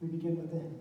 We begin with the hymn.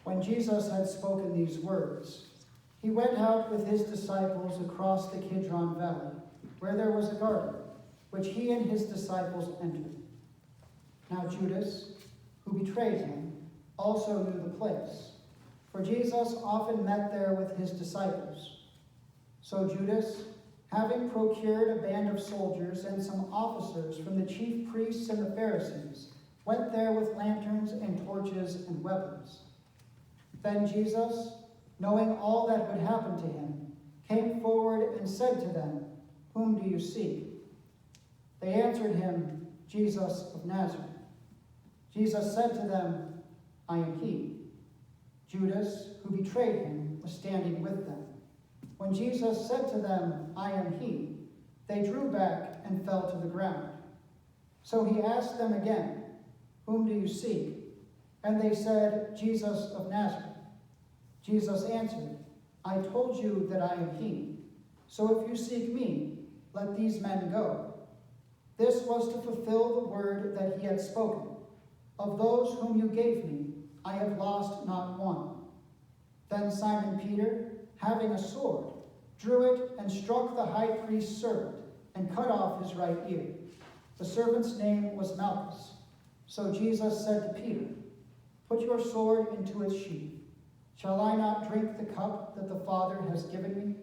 When Jesus had spoken these words, he went out with his disciples across the Kidron Valley, where there was a garden, which he and his disciples entered. Now Judas, who betrayed him, also knew the place, for Jesus often met there with his disciples. So Judas, having procured a band of soldiers and some officers from the chief priests and the Pharisees, went there with lanterns and torches and weapons. Then Jesus, knowing all that would happen to him, came forward and said to them, "Whom do you seek?" They answered him, "Jesus of Nazareth." Jesus said to them, "I am he." Judas, who betrayed him, was standing with them. When Jesus said to them, "I am he," they drew back and fell to the ground. So he asked them again, "Whom do you seek?" And they said, "Jesus of Nazareth." Jesus answered, "I told you that I am he. So if you seek me, let these men go." This was to fulfill the word that he had spoken. "Of those whom you gave me, I have lost not one." Then Simon Peter, having a sword, drew it and struck the high priest's servant and cut off his right ear. The servant's name was Malchus. So Jesus said to Peter, "Put your sword into its sheath. Shall I not drink the cup that the Father has given me?"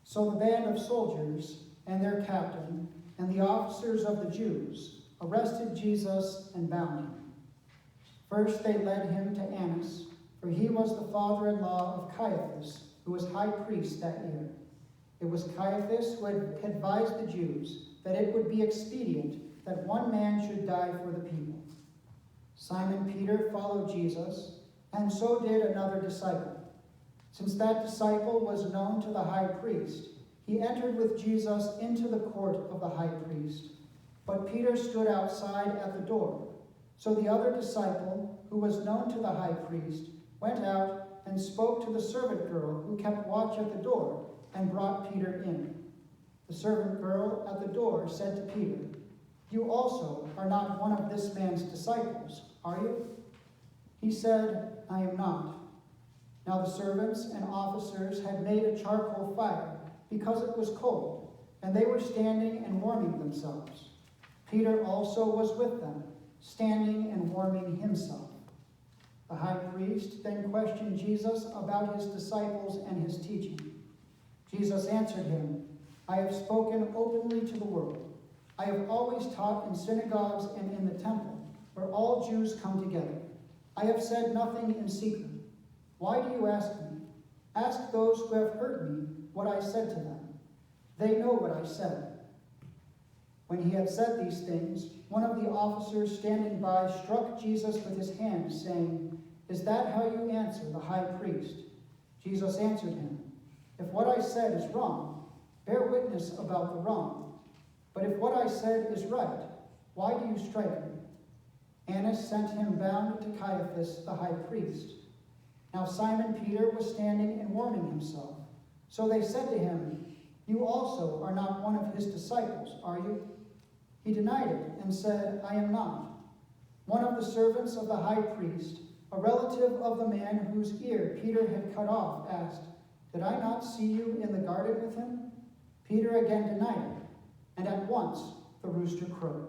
So the band of soldiers and their captain and the officers of the Jews arrested Jesus and bound him. First they led him to Annas, for he was the father-in-law of Caiaphas, who was high priest that year. It was Caiaphas who had advised the Jews that it would be expedient that one man should die for the people. Simon Peter followed Jesus, and so did another disciple. Since that disciple was known to the high priest, he entered with Jesus into the court of the high priest. But Peter stood outside at the door. So the other disciple, who was known to the high priest, went out and spoke to the servant girl who kept watch at the door and brought Peter in. The servant girl at the door said to Peter, "You also are not one of this man's disciples, are you?" He said, "I am not." Now the servants and officers had made a charcoal fire because it was cold, and they were standing and warming themselves. Peter also was with them, standing and warming himself. The high priest then questioned Jesus about his disciples and his teaching. Jesus answered him, "I have spoken openly to the world. I have always taught in synagogues and in the temple, where all Jews come together. I have said nothing in secret. Why do you ask me? Ask those who have heard me what I said to them. They know what I said." When he had said these things, one of the officers standing by struck Jesus with his hand, saying, "Is that how you answer the high priest?" Jesus answered him, "If what I said is wrong, bear witness about the wrong. But if what I said is right, why do you strike me?" Annas sent him bound to Caiaphas the high priest. Now Simon Peter was standing and warming himself. So they said to him, "You also are not one of his disciples, are you?" He denied it and said, "I am not." One of the servants of the high priest, a relative of the man whose ear Peter had cut off, asked, "Did I not see you in the garden with him?" Peter again denied it, and at once the rooster crowed.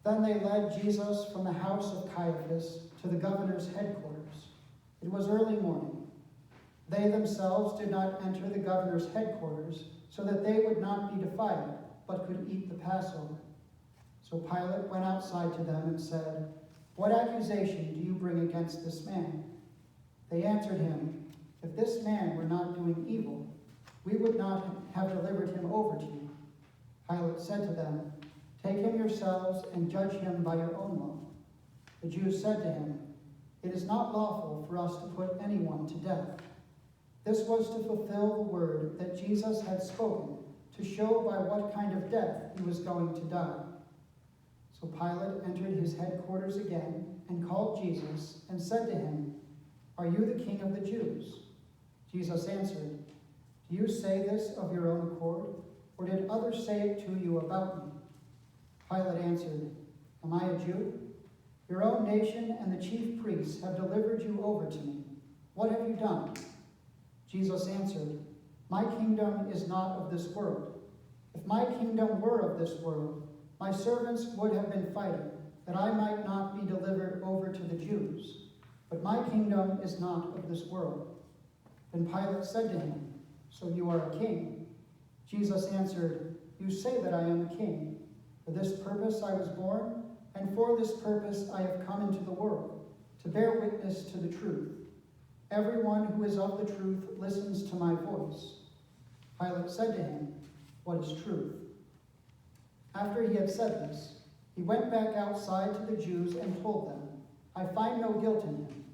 Then they led Jesus from the house of Caiaphas to the governor's headquarters. It was early morning. They themselves did not enter the governor's headquarters, so that they would not be defiled, but could eat the Passover. So Pilate went outside to them and said, "What accusation do you bring against this man?" They answered him, "If this man were not doing evil, we would not have delivered him over to you." Pilate said to them, "Take him yourselves and judge him by your own law." The Jews said to him, "It is not lawful for us to put anyone to death." This was to fulfill the word that Jesus had spoken, to show by what kind of death he was going to die. So Pilate entered his headquarters again and called Jesus and said to him, "Are you the king of the Jews?" Jesus answered, "Do you say this of your own accord, or did others say it to you about me?" Pilate answered, "Am I a Jew? Your own nation and the chief priests have delivered you over to me. What have you done?" Jesus answered, "My kingdom is not of this world. If my kingdom were of this world, my servants would have been fighting, that I might not be delivered over to the Jews. But my kingdom is not of this world." Then Pilate said to him, "So you are a king?" Jesus answered, "You say that I am a king. For this purpose I was born, and for this purpose I have come into the world, to bear witness to the truth. Everyone who is of the truth listens to my voice." Pilate said to him, "What is truth?" After he had said this, he went back outside to the Jews and told them, "I find no guilt in him,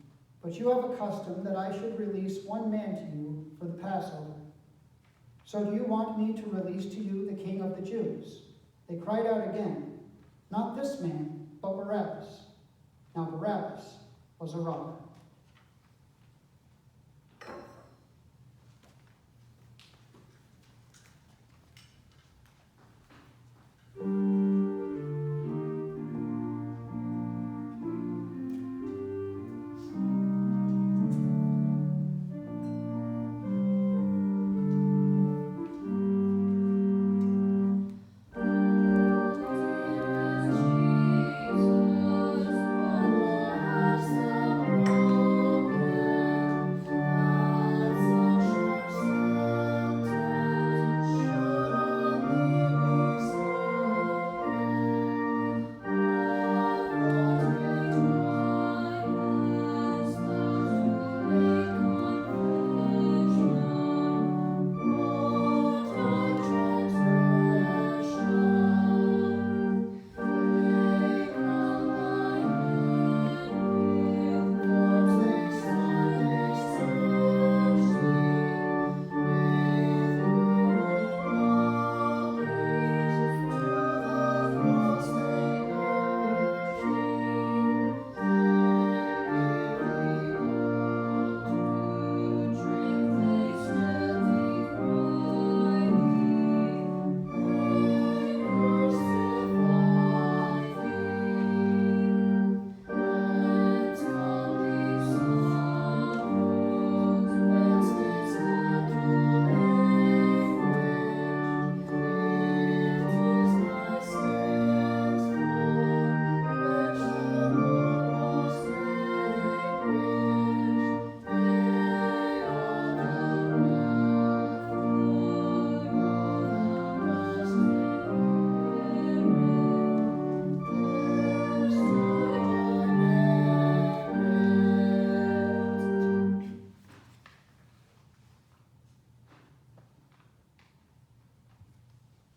but you have a custom that I should release one man to you for the Passover. So do you want me to release to you the king of the Jews?" They cried out again, "Not this man, but Barabbas." Now Barabbas was a robber.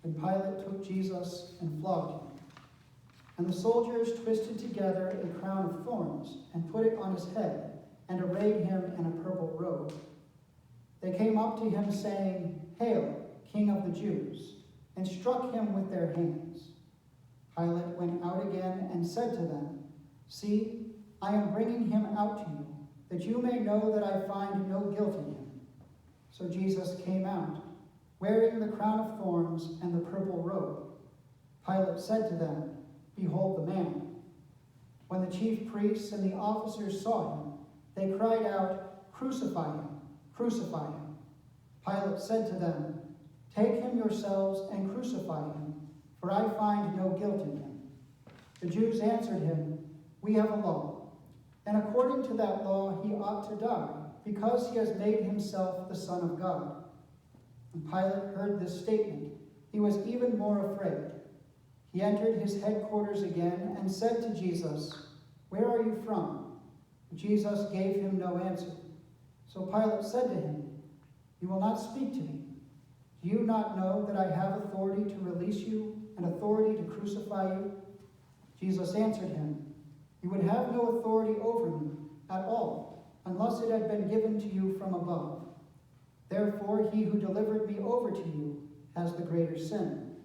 And Pilate took Jesus and flogged him. And the soldiers twisted together a crown of thorns and put it on his head and arrayed him in a purple robe. They came up to him saying, "Hail, King of the Jews," and struck him with their hands. Pilate went out again and said to them, "See, I am bringing him out to you, that you may know that I find no guilt in him." So Jesus came out, wearing the crown of thorns and the purple robe. Pilate said to them, "Behold the man." When the chief priests and the officers saw him, they cried out, "Crucify him! Crucify him!" Pilate said to them, "Take him yourselves and crucify him, for I find no guilt in him." The Jews answered him, "We have a law, and according to that law he ought to die, because he has made himself the Son of God." When Pilate heard this statement, he was even more afraid. He entered his headquarters again and said to Jesus, "Where are you from?" Jesus gave him no answer. So Pilate said to him, "You will not speak to me. Do you not know that I have authority to release you and authority to crucify you?" Jesus answered him, "You would have no authority over me at all, unless it had been given to you from above. Therefore, he who delivered me over to you has the greater sin."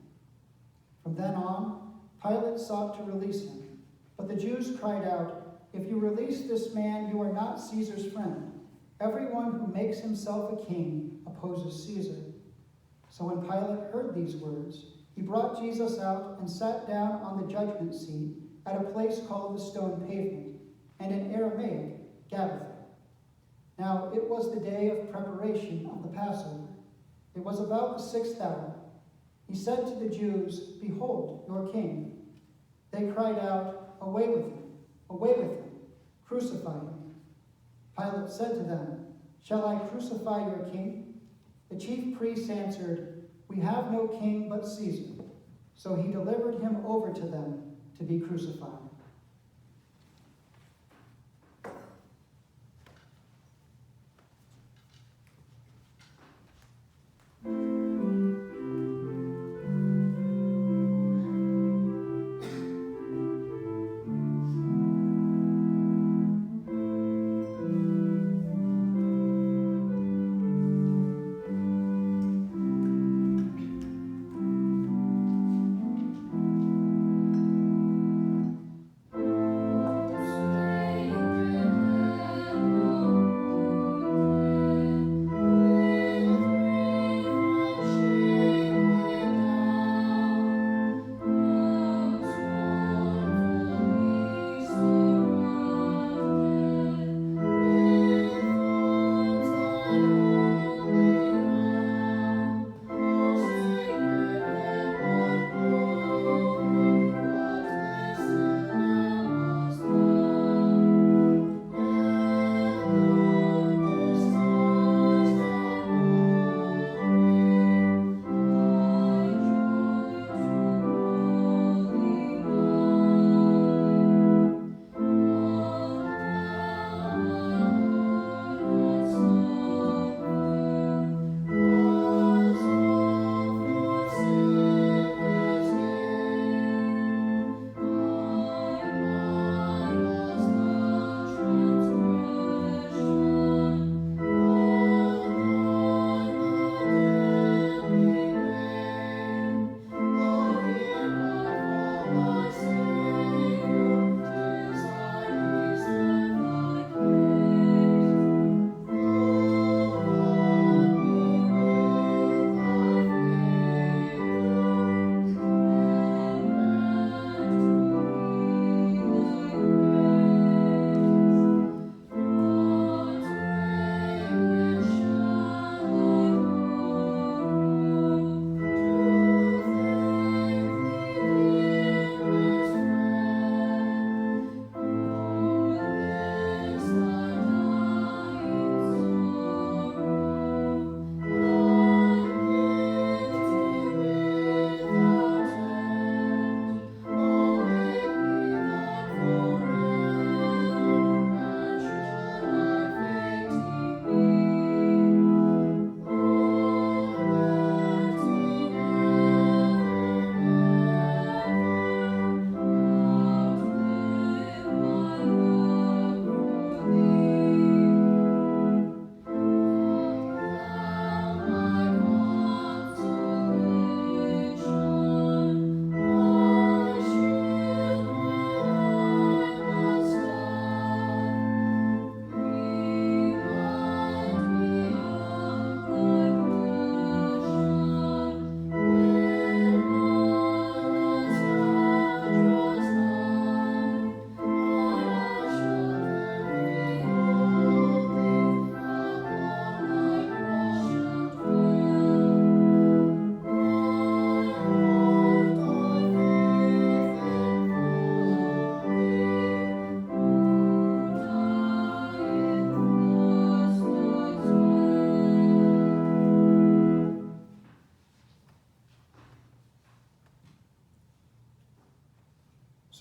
From then on, Pilate sought to release him. But the Jews cried out, "If you release this man, you are not Caesar's friend. Everyone who makes himself a king opposes Caesar." So when Pilate heard these words, he brought Jesus out and sat down on the judgment seat at a place called the Stone Pavement, and in Aramaic, Gabbatha. Now it was the day of preparation of the Passover. It was about the 6th hour. He said to the Jews, "Behold, your king." They cried out, "Away with him! Away with him! Crucify him!" Pilate said to them, "Shall I crucify your king?" The chief priests answered, "We have no king but Caesar." So he delivered him over to them to be crucified.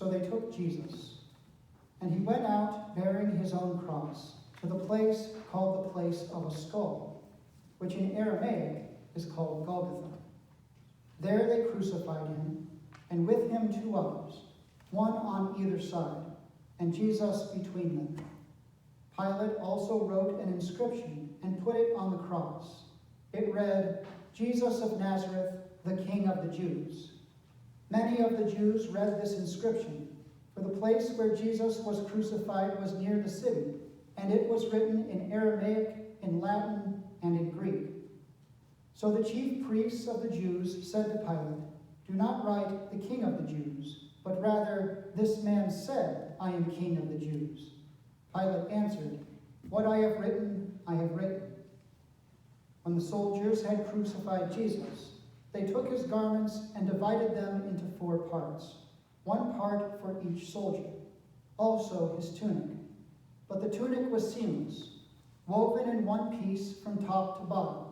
So they took Jesus, and he went out bearing his own cross to the place called the place of a skull, which in Aramaic is called Golgotha. There they crucified him, and with him 2 others, one on either side, and Jesus between them. Pilate also wrote an inscription and put it on the cross. It read, "Jesus of Nazareth, the King of the Jews." Many of the Jews read this inscription, for the place where Jesus was crucified was near the city, and it was written in Aramaic, in Latin, and in Greek. So the chief priests of the Jews said to Pilate, "Do not write the King of the Jews, but rather, this man said, 'I am King of the Jews.'" Pilate answered, "What I have written, I have written." When the soldiers had crucified Jesus, they took his garments and divided them into 4 parts, 1 part for each soldier, also his tunic. But the tunic was seamless, woven in one piece from top to bottom.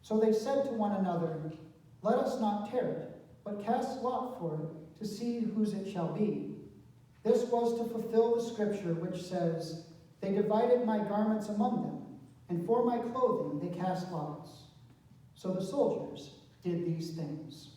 So they said to one another, "Let us not tear it, but cast lot for it to see whose it shall be." This was to fulfill the scripture which says, "They divided my garments among them, and for my clothing they cast lots." So the soldiers did these things.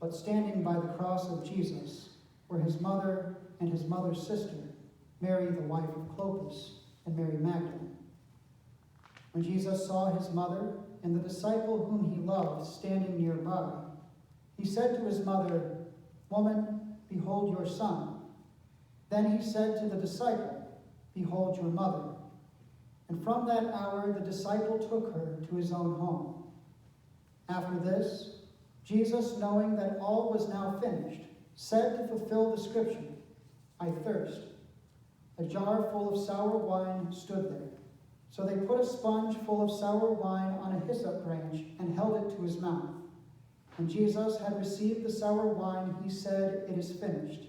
But standing by the cross of Jesus were his mother and his mother's sister, Mary the wife of Clopas, and Mary Magdalene. When Jesus saw his mother and the disciple whom he loved standing nearby, he said to his mother, "Woman, behold your son." Then he said to the disciple, "Behold your mother." And from that hour the disciple took her to his own home. After this, Jesus, knowing that all was now finished, said to fulfill the scripture, "I thirst." A jar full of sour wine stood there. So they put a sponge full of sour wine on a hyssop branch and held it to his mouth. When Jesus had received the sour wine, he said, "It is finished."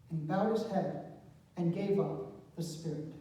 And he bowed his head and gave up the spirit.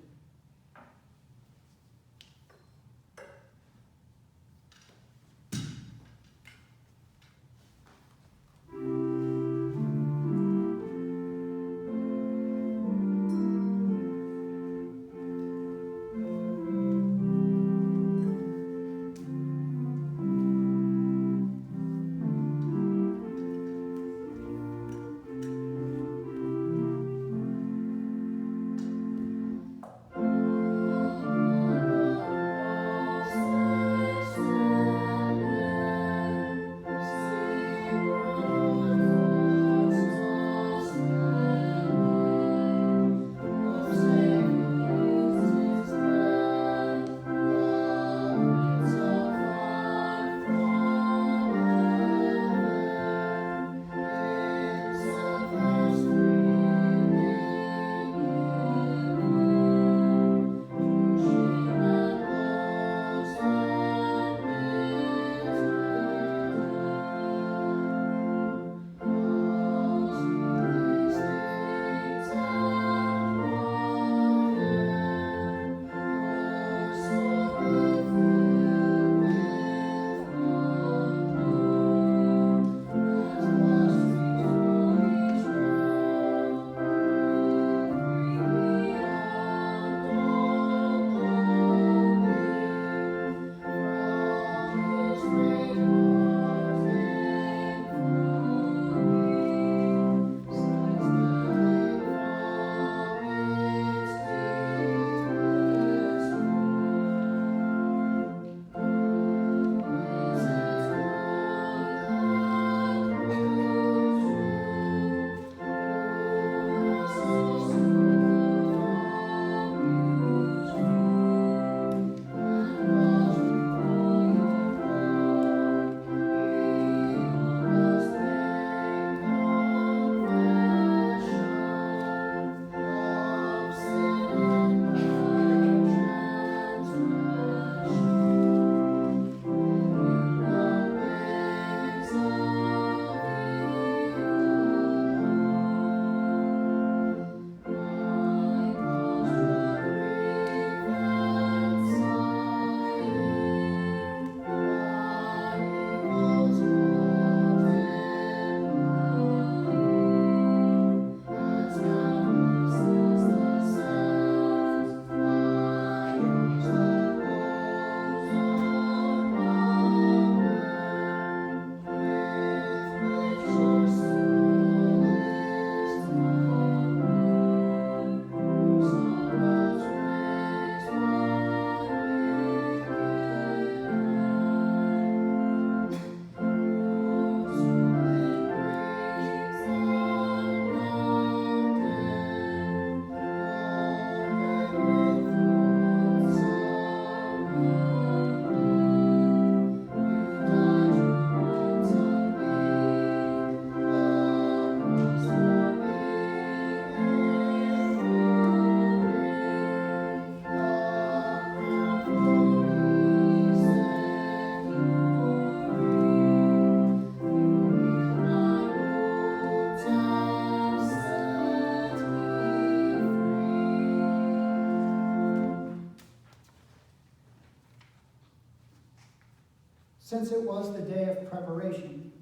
since it was the day of preparation,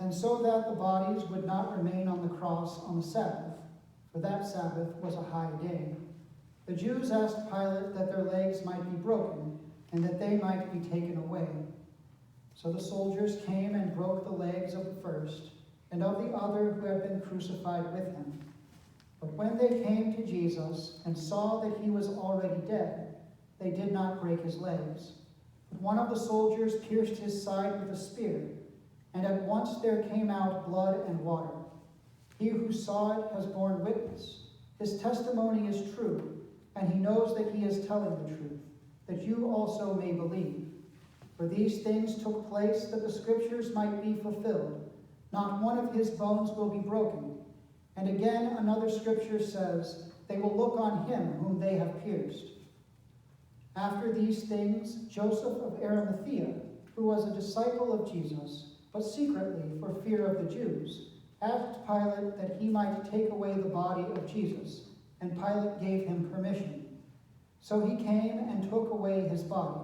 and so that the bodies would not remain on the cross on the Sabbath, for that Sabbath was a high day. The Jews asked Pilate that their legs might be broken, and that they might be taken away. So the soldiers came and broke the legs of the first, and of the other who had been crucified with him. But when they came to Jesus and saw that he was already dead, they did not break his legs. But one of the soldiers pierced his side with a spear, and at once there came out blood and water. He who saw it has borne witness. His testimony is true, and he knows that he is telling the truth, that you also may believe. For these things took place that the scriptures might be fulfilled. Not one of his bones will be broken. And again another scripture says, they will look on him whom they have pierced. After these things, Joseph of Arimathea, who was a disciple of Jesus, but secretly for fear of the Jews, asked Pilate that he might take away the body of Jesus, and Pilate gave him permission. So he came and took away his body.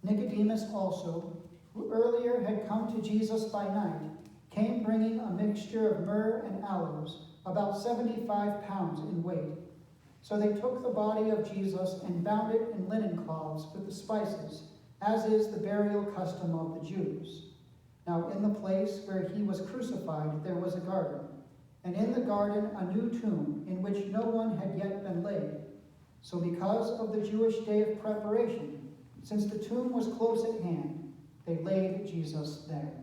Nicodemus also, who earlier had come to Jesus by night, came bringing a mixture of myrrh and aloes, about 75 pounds in weight. So they took the body of Jesus and bound it in linen cloths with the spices, as is the burial custom of the Jews. Now in the place where he was crucified there was a garden, and in the garden a new tomb in which no one had yet been laid. So because of the Jewish day of preparation, since the tomb was close at hand, they laid Jesus there.